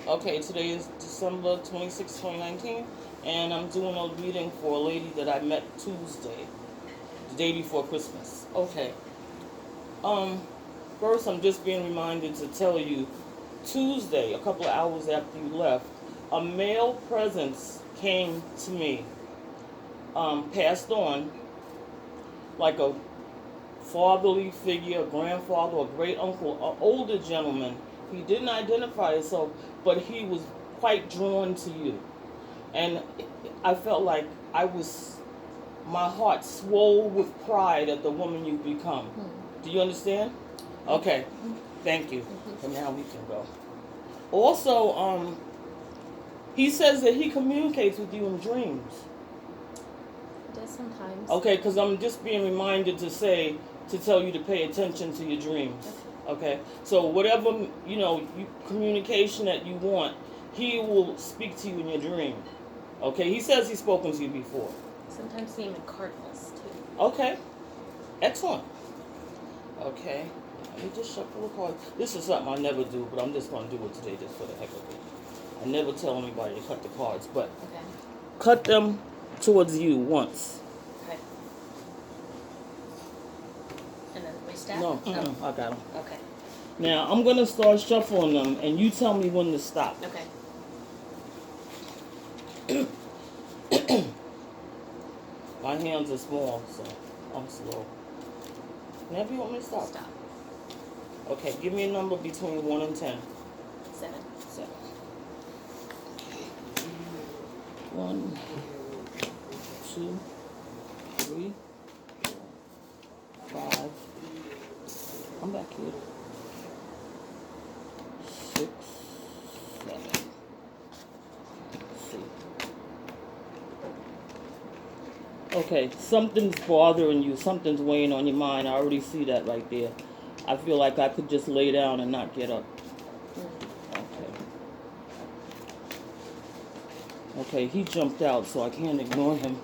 Okay, today is December 26, 2019, and I'm doing a reading for a lady that I met Tuesday, the day before Christmas. Okay. Um, First, I'm just being reminded to tell you, Tuesday, a couple of hours after you left, a male presence came to me, passed on, like a fatherly figure, a grandfather, a great uncle, an older gentleman. He didn't identify himself, but he was quite drawn to you. And I felt like my heart swole with pride at the woman you've become. Do you understand? Okay, thank you. And now we can go. Also, he says that he communicates with you in dreams. Does sometimes. Okay, because I'm just being reminded to tell you to pay attention to your dreams. Okay, so whatever communication that you want, he will speak to you in your dream. Okay, he says he's spoken to you before. Sometimes see him in cardinals too. Okay, excellent. Okay, let me just shuffle the cards. This is something I never do, but I'm just going to do it today just for the heck of it. I never tell anybody to cut the cards, but cut them towards you once. Okay. And then we stab? No, I got them. Okay. Now, I'm going to start shuffling them, and you tell me when to stop. Okay. My hands are small, so I'm slow. Whenever you want me to stop. Stop. Okay, give me a number between 1 and 10. 7. 7. 1, 2, 3, 4, 5. I'm back here. 6, 7. Let's see. Okay, something's bothering you. Something's weighing on your mind. I already see that right there. I feel like I could just lay down and not get up. Okay. Okay, he jumped out, so I can't ignore him.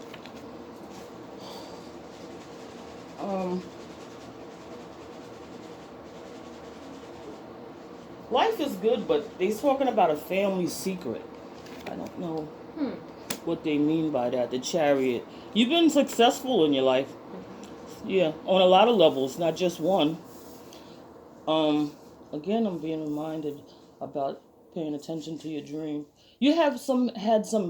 Life is good, but they're talking about a family secret. I don't know what they mean by that. The Chariot. You've been successful in your life. Yeah, on a lot of levels, not just one. Again, I'm being reminded about paying attention to your dream. You had some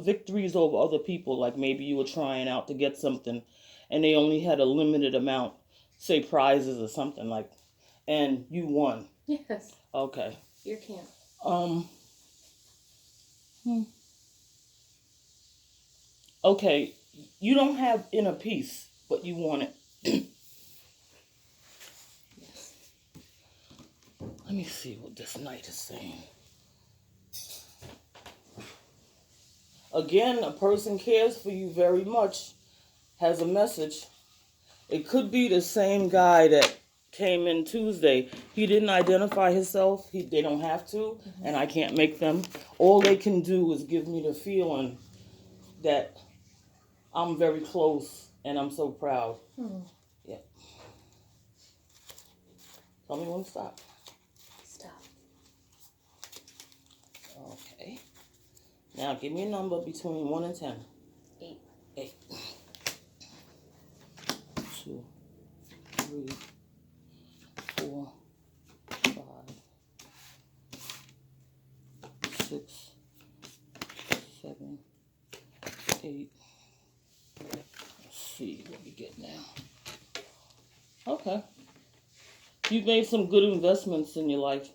victories over other people, like maybe you were trying out to get something, and they only had a limited amount, say prizes or something like, and you won. Yes. Okay. Your camp. Okay, you don't have inner peace, but you want it. Yes. Let me see what this knight is saying. Again, a person cares for you very much, has a message. It could be the same guy that came in Tuesday. He didn't identify himself. They don't have to, and I can't make them. All they can do is give me the feeling that I'm very close and I'm so proud. Yeah. Tell me when to stop. Stop. Okay. Now give me a number between 1 and 10. 8. 8. 2, 3, 4, 5, 6, 7, 8. Let's see what we get now. Okay. You've made some good investments in your life.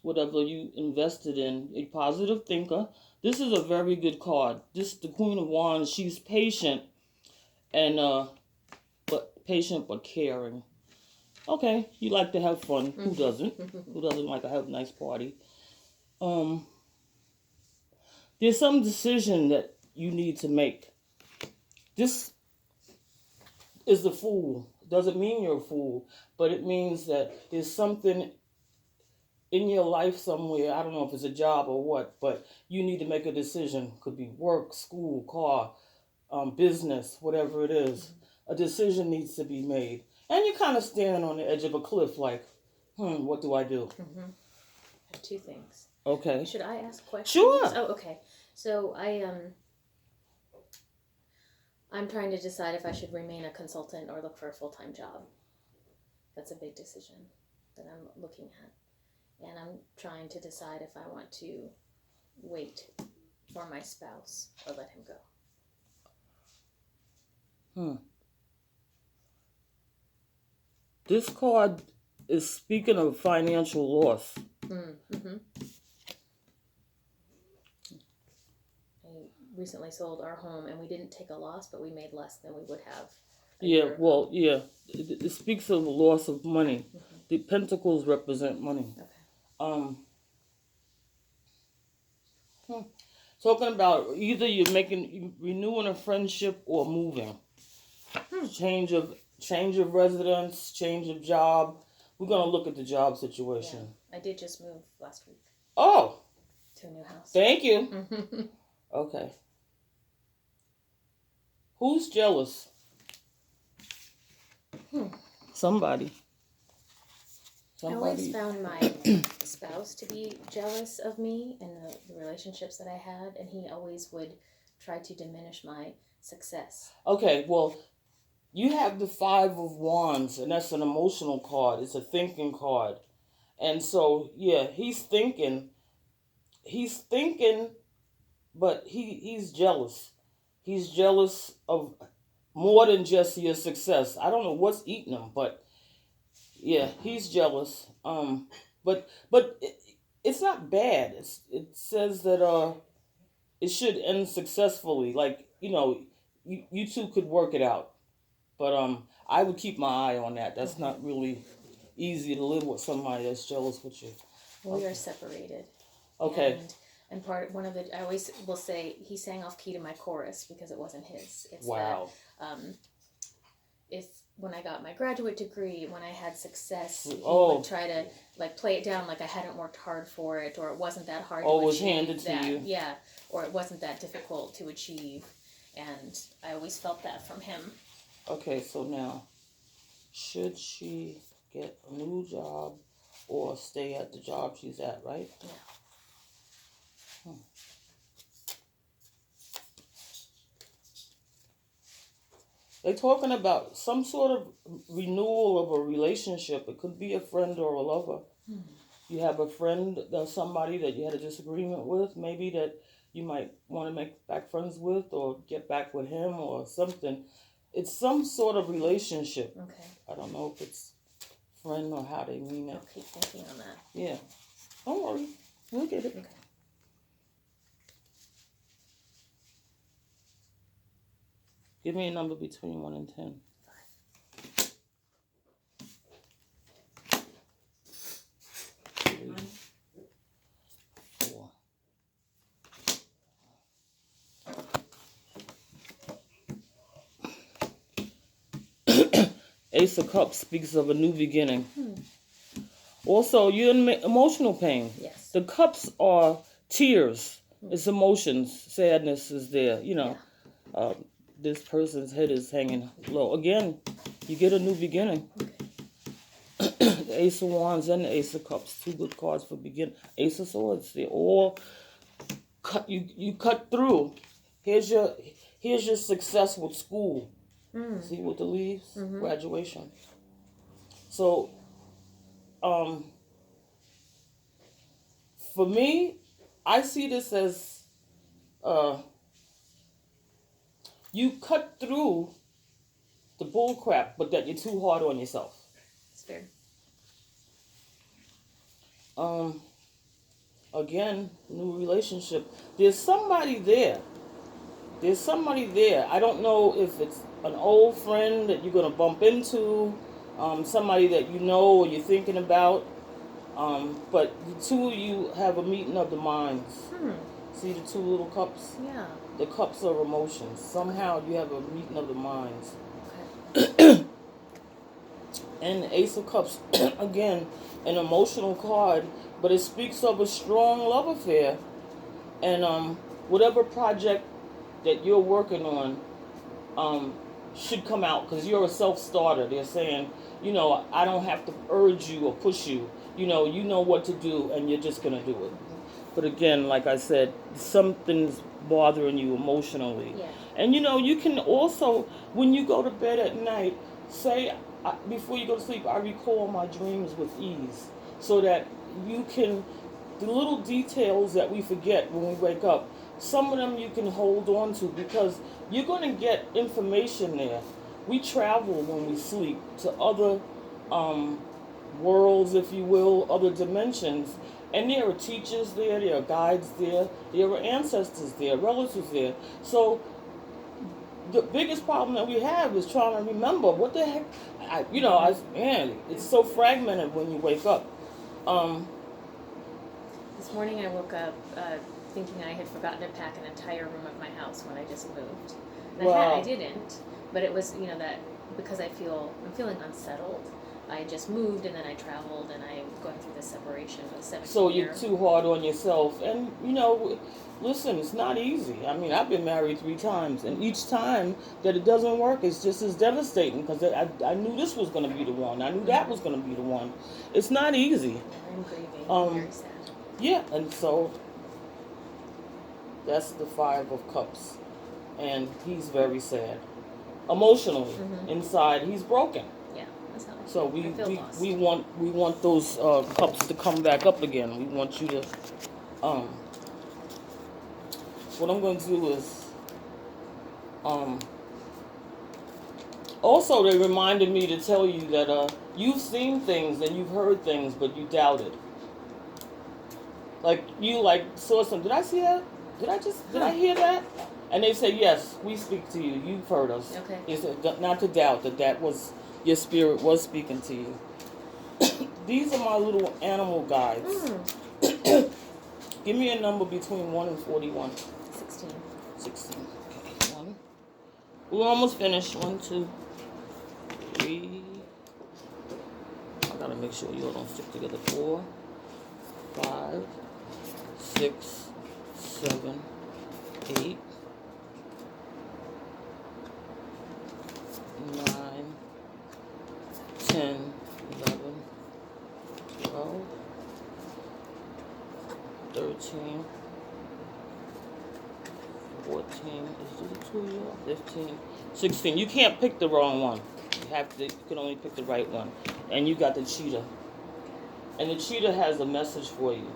Whatever you invested in, a positive thinker. This is a very good card. The Queen of Wands, she's patient and patient but caring. Okay, you like to have fun. Who doesn't? Who doesn't like to have a nice party? There's some decision that you need to make. This is the Fool. Doesn't mean you're a fool, but it means that there's something in your life somewhere. I don't know if it's a job or what, but you need to make a decision. Could be work, school, car, business, whatever it is. A decision needs to be made. And you're kind of standing on the edge of a cliff like, what do I do? I have 2 things. Okay. Should I ask questions? Sure. Oh, okay. So I'm trying to decide if I should remain a consultant or look for a full-time job. That's a big decision that I'm looking at. And I'm trying to decide if I want to wait for my spouse or let him go. This card is speaking of financial loss. Mm-hmm. I recently sold our home and we didn't take a loss, but we made less than we would have. Yeah, well, yeah. It speaks of the loss of money. Mm-hmm. The pentacles represent money. Okay. Talking about either you're renewing a friendship or moving. Change of residence, change of job. We're gonna look at the job situation. Yeah. I did just move last week. Oh. To a new house. Thank you. Okay. Who's jealous? Somebody. I always found my spouse to be jealous of me and the relationships that I had, and he always would try to diminish my success. Okay, well, you have the 5 of Wands, and that's an emotional card. It's a thinking card. And so, yeah, he's thinking, but he's jealous. He's jealous of more than just your success. I don't know what's eating him, but yeah, he's jealous. But it's not bad. It says that it should end successfully. Like, you two could work it out. But I would keep my eye on that. That's not really easy to live with somebody that's jealous with you. We are separated. Okay. And one of the, I always will say, he sang off key to my chorus because it wasn't his. It's wow. That, if when I got my graduate degree, when I had success, he would try to play it down like I hadn't worked hard for it, or it wasn't that hard to achieve. It was handed to you. Yeah, or it wasn't that difficult to achieve. And I always felt that from him. Okay, so now, should she get a new job or stay at the job she's at, right? Yeah. They're talking about some sort of renewal of a relationship. It could be a friend or a lover. You have a friend, somebody that you had a disagreement with, maybe that you might want to make back friends with or get back with him or something. It's some sort of relationship. Okay. I don't know if it's friend or how they mean it. I'll keep thinking on that. Yeah. Don't worry. We'll get it. Okay. Give me a number between 1 and 10. 5. 3. 4. Ace of Cups speaks of a new beginning. Also, you're in emotional pain. Yes. The cups are tears. It's emotions. Sadness is there. This person's head is hanging low. Again, you get a new beginning. Okay. The Ace of Wands and the Ace of Cups. 2 good cards for beginning. Ace of Swords. They all cut. You cut through. Here's your success with school. See with the leaves? Graduation. So, for me, I see this as you cut through the bull crap, but that you're too hard on yourself. It's fair. Again, new relationship. There's somebody there. I don't know if it's an old friend that you're going to bump into, somebody that you know or you're thinking about. But the two of you have a meeting of the minds. See the 2 little cups? Yeah. The cups are emotions. Somehow you have a meeting of the minds. Okay. And the Ace of Cups, again, an emotional card, but it speaks of a strong love affair. And whatever project that you're working on should come out, because you're a self-starter. They're saying, I don't have to urge you or push you. You know what to do, and you're just going to do it. But again, like I said, something's bothering you emotionally. Yeah. And you can also, when you go to bed at night, say, before you go to sleep, I recall my dreams with ease. So that you can, the little details that we forget when we wake up, some of them you can hold on to because you're going to get information there. We travel when we sleep to other worlds, if you will, other dimensions. And there are teachers there are guides there are ancestors there, relatives there. So the biggest problem that we have is trying to remember what the heck. Man, it's so fragmented when you wake up. This morning I woke up thinking I had forgotten to pack an entire room of my house when I just moved. And Wow. I didn't, but it was that because I'm feeling unsettled. I just moved and then I traveled and I'm going through this separation with 17 So you're too hard on yourself. And, listen, it's not easy. I mean, I've been married 3 times. And each time that it doesn't work, it's just as devastating because I knew this was going to be the one. I knew that was going to be the one. It's not easy. I'm grieving. Very sad. Yeah, and so that's the 5 of Cups. And he's very sad. Emotionally, inside, he's broken. So we want those cups to come back up again. We want you to. What I'm going to do is. Also, they reminded me to tell you that you've seen things and you've heard things, but you doubted. Like you saw something. Did I see that? Did I hear that? And they say, yes, we speak to you. You've heard us. Okay. It's not to doubt that was your spirit was speaking to you. These are my little animal guides. Give me a number between 1 and 41. 16. 16. Okay. 1. We're almost finished. 1, 2, 3. I gotta make sure you all don't stick together. 4, 5, 6, 7, 8, 9, 10, 11, 12, 13, 14, is it 2 year? 15, 16. You can't pick the wrong one. You can only pick the right one. And you got the cheetah. And the cheetah has a message for you.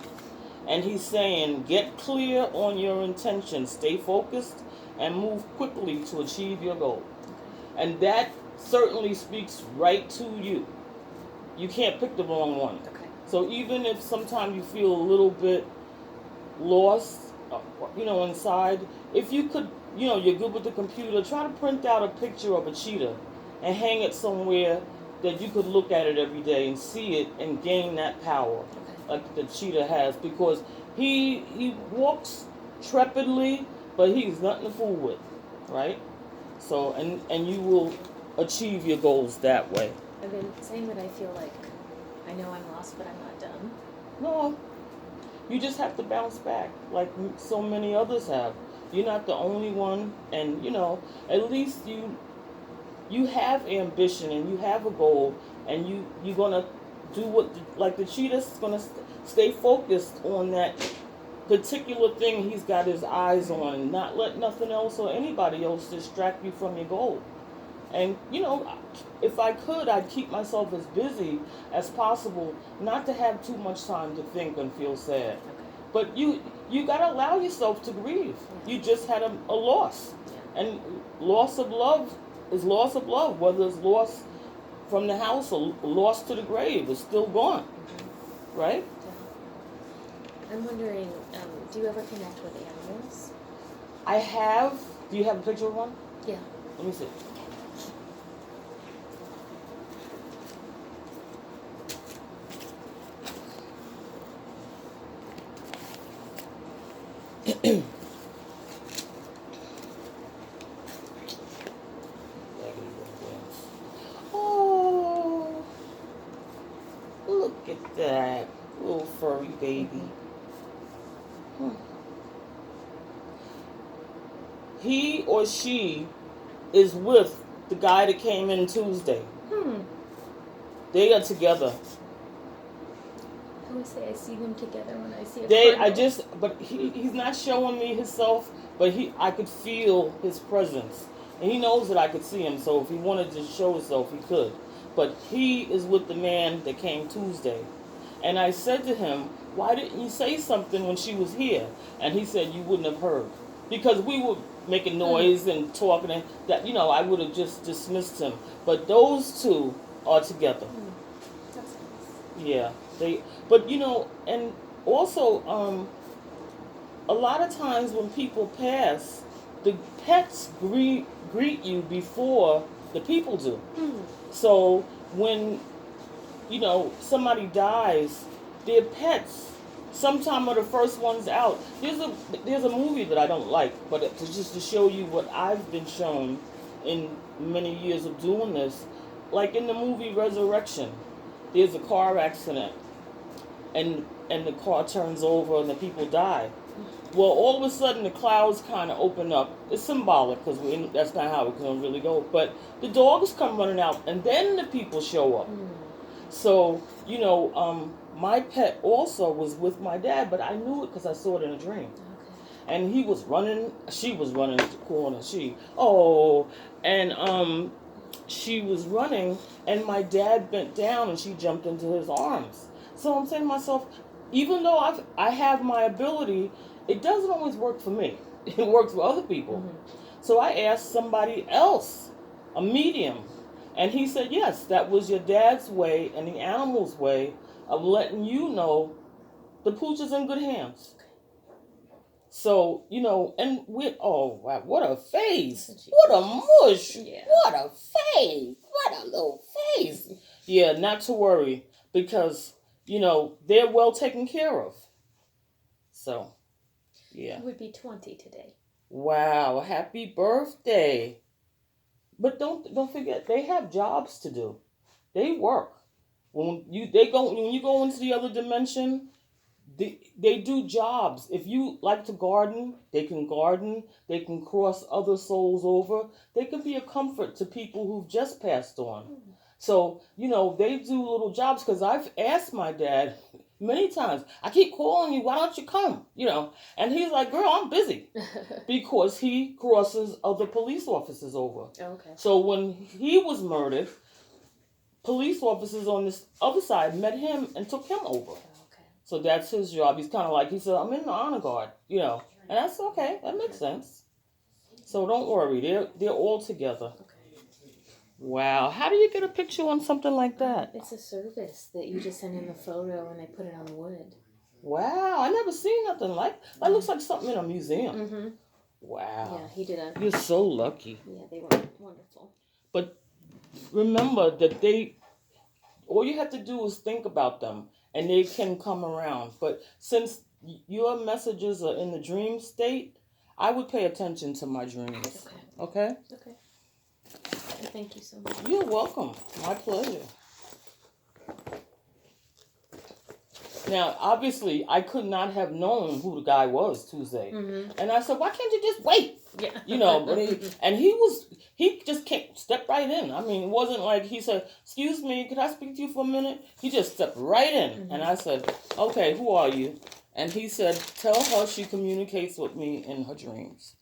And he's saying, get clear on your intentions, stay focused, and move quickly to achieve your goal. And that certainly speaks right to you. You can't pick the wrong one. Okay. So even if sometimes you feel a little bit lost, inside, if you could, you're good with the computer, try to print out a picture of a cheetah and hang it somewhere that you could look at it every day and see it and gain that power like the cheetah has, because he walks trepidly, but he's nothing to fool with, right? So, and you will achieve your goals that way. I've been saying that I feel like I know I'm lost, but I'm not done. No, you just have to bounce back like so many others have. You're not the only one, and at least you have ambition and you have a goal, and you're gonna do like the cheetah's gonna stay focused on that particular thing he's got his eyes on, and not let nothing else or anybody else distract you from your goal. And if I could, I'd keep myself as busy as possible, not to have too much time to think and feel sad. But you gotta allow yourself to grieve. You just had a loss, and loss of love is loss of love. Whether it's loss from the house or loss to the grave, it's still gone, right? I'm wondering, do you ever connect with animals? I have. Do you have a picture of one? Yeah. Let me see. Oh, look at that little furry baby. He or she is with the guy that came in Tuesday. They are together. always say I see them together when I see a But he's not showing me himself, but I could feel his presence. And he knows that I could see him, so if he wanted to show himself, he could. But he is with the man that came Tuesday. And I said to him, why didn't you say something when she was here? And he said, you wouldn't have heard. Because we were making noise and talking, and that, I would have just dismissed him. But those two are together. That's nice. Yeah, but and also, a lot of times when people pass, the pets greet you before the people do. So when, somebody dies, their pets sometimes are the first ones out. There's a movie that I don't like, but just to show you what I've been shown in many years of doing this, like in the movie Resurrection, there's a car accident, and the car turns over and the people die. Well, all of a sudden the clouds kind of open up. It's symbolic because that's not how it's going to really go. But the dogs come running out, and then the people show up. So, my pet also was with my dad, but I knew it because I saw it in a dream. Okay. And she was running to the corner. And she was running, and my dad bent down, and she jumped into his arms. So I'm saying to myself, even though I have my ability, it doesn't always work for me. It works for other people. So I asked somebody else, a medium, and he said, yes, that was your dad's way and the animal's way of letting you know the pooch is in good hands. So, and oh, wow, what a face. What a mush. Yeah. What a face. What a little face. Yeah, not to worry, because, they're well taken care of. So, yeah. It would be 20 today. Wow, happy birthday. But don't forget, they have jobs to do. They work. When you go into the other dimension, they do jobs. If you like to garden, they can garden. They can cross other souls over. They can be a comfort to people who've just passed on. So, they do little jobs, because I've asked my dad many times, I keep calling you, why don't you come? And he's like, girl, I'm busy. Because he crosses other police officers over. Okay. So when he was murdered, police officers on this other side met him and took him over. Okay. So that's his job. He's kind of like, he said, I'm in the honor guard, and that's okay. That makes sense. So don't worry. They're all together. Okay. Wow. How do you get a picture on something like that? It's a service that you just send in the photo and they put it on the wood. Wow. I never seen nothing like that. That looks like something in a museum. Mm-hmm. Wow. Yeah, he did a... You're so lucky. Yeah, they were wonderful. But remember that all you have to do is think about them, and they can come around. But since your messages are in the dream state, I would pay attention to my dreams. Okay? Okay. Thank you so much. You're welcome. My pleasure. Now, obviously, I could not have known who the guy was Tuesday. Mm-hmm. And I said, why can't you just wait? Yeah. But he just stepped right in. I mean, it wasn't like he said, excuse me, could I speak to you for a minute? He just stepped right in. Mm-hmm. And I said, okay, who are you? And he said, tell her she communicates with me in her dreams.